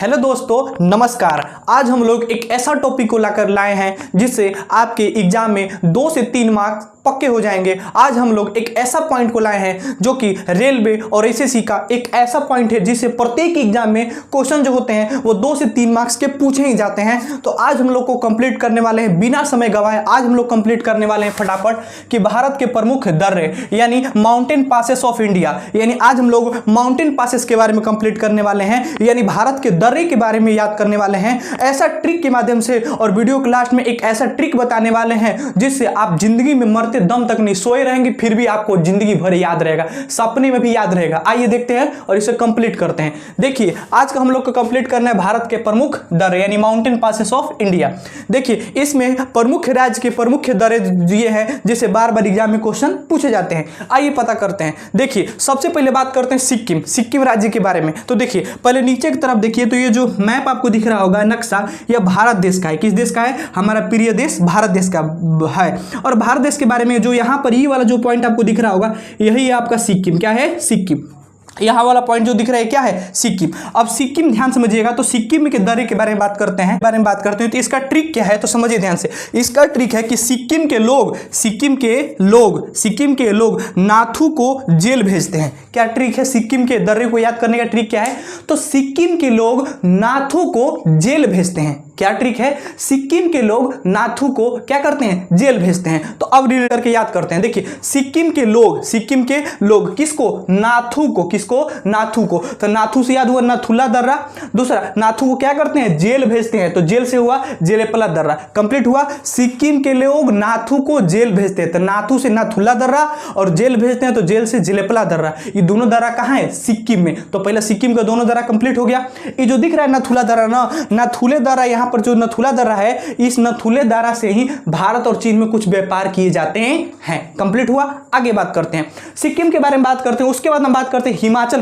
Hello दोस्तों, नमस्कार। आज हम लोग एक ऐसा टॉपिक को लाकर लाए हैं जिससे आपके एग्जाम में 2 से 3 मार्क्स पक्के हो जाएंगे। आज हम लोग एक ऐसा पॉइंट को लाए हैं जो कि रेलवे और एसएससी का एक ऐसा पॉइंट है जिससे प्रत्येक एग्जाम में क्वेश्चन जो होते हैं वो 2 से 3 मार्क्स के पूछे ही जाते हैं। तो आज हम लोग को कंप्लीट करने वाले हैं बिना समय गवाए। आज हम लोग कंप्लीट करने वाले हैं फटाफट कि भारत के प्रमुख दर्रे यानी माउंटेन पासेस ऑफ इंडिया, यानी आज हम लोग माउंटेन पासेस के बारे में कंप्लीट करने वाले हैं, यानी भारत के दर्रे के बारे में याद करने वाले हैं ऐसा ट्रिक के माध्यम से। और वीडियो के लास्ट में एक ऐसा ट्रिक बताने वाले हैं जिससे आप जिंदगी में मरते दम तक नहीं, सोए रहेंगे फिर भी आपको जिंदगी भर याद रहेगा, सपने में भी याद रहेगा। आइए देखते हैं और इसे कंप्लीट करते हैं। देखिए आज का हम लोग को कंप्लीट करना है भारत के प्रमुख दर्रे यानी माउंटेन पासेस ऑफ इंडिया। देखिए इसमें प्रमुख राज्य के प्रमुख दर्रे ये हैं जिसे बार बार एग्जाम में क्वेश्चन पूछे जाते हैं। आइए पता करते हैं। देखिए सबसे पहले बात करते हैं सिक्किम राज्य के बारे में। तो देखिए पहले नीचे की तरफ देखिए तो ये जो मैप आपको दिख रहा होगा नक्शा, यह भारत देश का है। किस देश का है? हमारा प्रिय देश भारत देश का है। और भारत देश के बारे में जो यहाँ पर ये वाला जो पॉइंट आपको दिख रहा होगा यही है आपका सिक्किम। क्या है? सिक्किम। यहाँ वाला पॉइंट जो दिख रहा है क्या है? सिक्किम। अब सिक्किम ध्यान समझिएगा। तो सिक्किम के दर्रे के बारे में बात करते हैं तो इसका ट्रिक क्या है तो समझिए ध्यान से। इसका ट्रिक है कि सिक्किम के लोग नाथू को जेल भेजते हैं। क्या ट्रिक है? सिक्किम के दर्रे को याद करने का ट्रिक क्या है? तो सिक्किम के लोग नाथू को जेल भेजते हैं। क्या ट्रिक है? सिक्किम के लोग नाथू को क्या करते हैं? जेल भेजते हैं। तो अब रिलेट करके याद करते हैं। देखिए सिक्किम के लोग किसको? नाथू को। किसको? नाथू को। तो नाथू से याद हुआ नाथुला दर्रा। दूसरा नाथू को क्या करते हैं? जेल भेजते हैं। तो जेल से हुआ जेलेपला दर्रा। कंप्लीट हुआ। सिक्किम के लोग नाथू को जेल भेजते हैं तो नाथू से नाथुला दर्रा, और जेल भेजते हैं तो जेल से जेलेपला दर्रा। ये दोनों दर्रा कहाँ है? सिक्किम में। तो पहले सिक्किम का दोनों दर्रा कंप्लीट हो गया। ये जो दिख रहा है नाथुला दर्रा ना, नाथुले दर्रा, यहाँ पर जो नथुला दर्रा है इस नथुले दर्रा से ही भारत और चीन में कुछ व्यापार किए जाते हैं। कंप्लीट हुआ। आगे बात करते हैं सिक्किम के बारे में बात करते हैं। उसके बाद हम बात करते हैं हिमाचल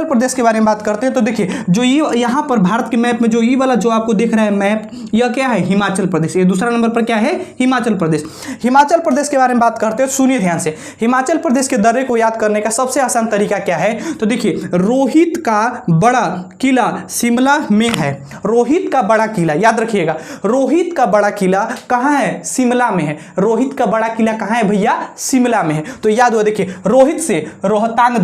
प्रदेश के बारे में बात करते हैं। तो देखिए जो ये यहाँ पर भारत के मैप में जो ये वाला जो आपको दिख रहा है मैप, यह क्या है? हिमाचल प्रदेश। ये दूसरा नंबर पर क्या है? हिमाचल प्रदेश। हिमाचल प्रदेश के बारे में बात करते हैं। सुनिए ध्यान से। हिमाचल प्रदेश के दर्रे को याद करने का सबसे आसान तरीका क्या है? तो देखिए रोहित का बड़ा किला शिमला में है। रोहित का बड़ा किला याद रखिएगा। रोहित का बड़ा किला कहाँ है? शिमला में है। रोहित का बड़ा किला कहाँ है भैया? शिमला में है। तो याद हुआ। देखिए रोहित से रोहतांग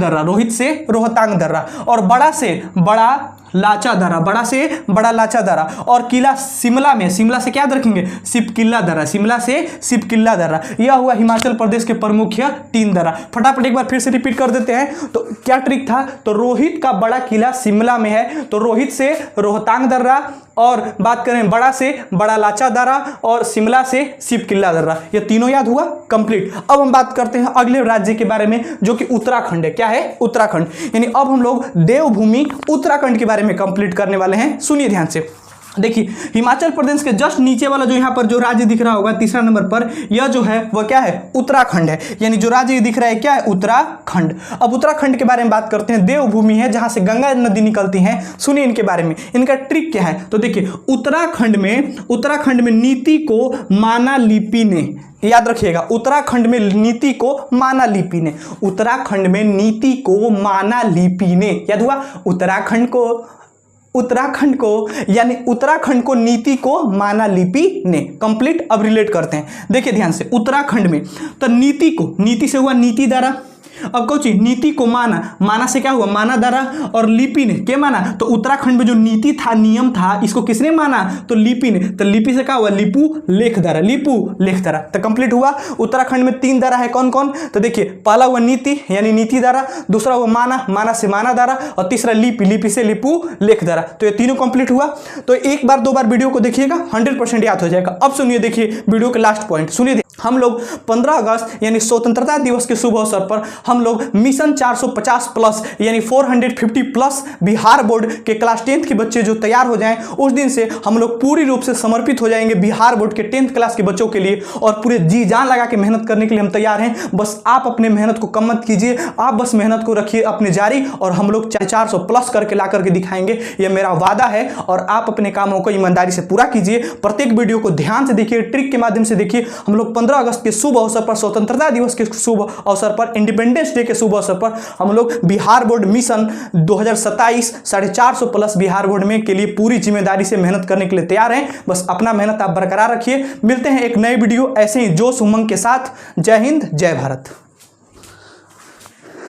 दर्रा, और बड़ा से बड़ा लाचा दर्रा, और किला शिमला में। शिमला से क्या याद रखेंगे? सिपकिल्ला दर्रा। शिमला से सिपकिल्ला दर्रा। यह हुआ हिमाचल प्रदेश के प्रमुख 3 दर्रा। फटाफट एक बार फिर से रिपीट कर देते हैं। तो क्या ट्रिक था? तो रोहित का बड़ा किला शिमला में है, तो रोहित से रोहतांग दर्रा, और बात करें बड़ा से बड़ा लाचा दर्रा, और शिमला से सिपकिल्ला दर्रा। ये तीनों याद हुआ। कंप्लीट। अब हम बात करते हैं अगले राज्य के बारे में जो कि उत्तराखंड है। क्या है? उत्तराखंड। यानी अब हम लोग देवभूमि उत्तराखंड के बारे में कंप्लीट करने वाले हैं। सुनिए ध्यान से। देखिए हिमाचल प्रदेश के जस्ट नीचे वाला जो यहाँ पर जो राज्य दिख रहा होगा तीसरा नंबर पर, यह जो है वह क्या है? उत्तराखंड है। यानी जो राज्य दिख रहा है क्या है? उत्तराखंड। अब उत्तराखंड के बारे में बात करते हैं। देवभूमि है जहां से गंगा नदी निकलती है। सुनिए इनके बारे में। इनका ट्रिक क्या है? तो देखिए उत्तराखंड में नीति को माना लिपि ने, याद रखिएगा, उत्तराखंड में नीति को माना लिपि ने। उत्तराखंड में नीति को माना लिपि ने। याद हुआ। यानी उत्तराखंड को नीति को माना लिपि ने। कंप्लीट। अब रिलेट करते हैं। देखिए ध्यान से। उत्तराखंड में तो नीति से हुआ नीति दर्रा। अब कौन चीज? नीति को माना से क्या हुआ? माना दर्रा, और लिपि ने क्या माना? तो उत्तराखंड में जो नीति था, नियम था, इसको किसने माना? तो लिपि ने। तो लिपि से क्या हुआ? लिपु लेख दर्रा। तो कंप्लीट हुआ। उत्तराखंड में 3 दर्रा है। कौन कौन? तो देखिए पहला हुआ नीति यानी नीति दर्रा, दूसरा हुआ माना से माना दर्रा, और तीसरा लिपि से लिपु लेख दर्रा। तो ये तीनों कंप्लीट हुआ। तो एक बार 2 बार वीडियो को देखिएगा, 100% याद हो जाएगा। अब सुनिए, देखिए वीडियो के लास्ट पॉइंट सुनिए। हम लोग 15 अगस्त यानी स्वतंत्रता दिवस के शुभ अवसर पर हम लोग मिशन 450 प्लस यानी 450 प्लस बिहार बोर्ड के क्लास 10th के बच्चे जो तैयार हो जाएं, उस दिन से हम लोग पूरी रूप से समर्पित हो जाएंगे बिहार बोर्ड के 10th क्लास के बच्चों के लिए, और पूरे जी जान लगा के मेहनत करने के लिए हम तैयार हैं। बस आप अपने मेहनत को कम मत कीजिए, आप बस मेहनत को रखिए अपने जारी, और हम लोग 400 प्लस करके ला करके दिखाएंगे, ये मेरा वादा है। और आप अपने कामों को ईमानदारी से पूरा कीजिए। प्रत्येक वीडियो को ध्यान से देखिए, ट्रिक के माध्यम से देखिए। हम लोग 15 अगस्त के शुभ अवसर पर, स्वतंत्रता दिवस के शुभ अवसर पर, इंडिपेंडेंस डे के शुभ अवसर पर हम लोग Bihar board mission 2027 450 plus Bihar board में के लिए पूरी जिम्मेदारी से मेहनत करने के लिए तैयार हैं। बस अपना मेहनत आप बरकरार रखिए। मिलते हैं एक नए वीडियो ऐसे ही जोश उमंग के साथ। जय हिंद, जय भारत।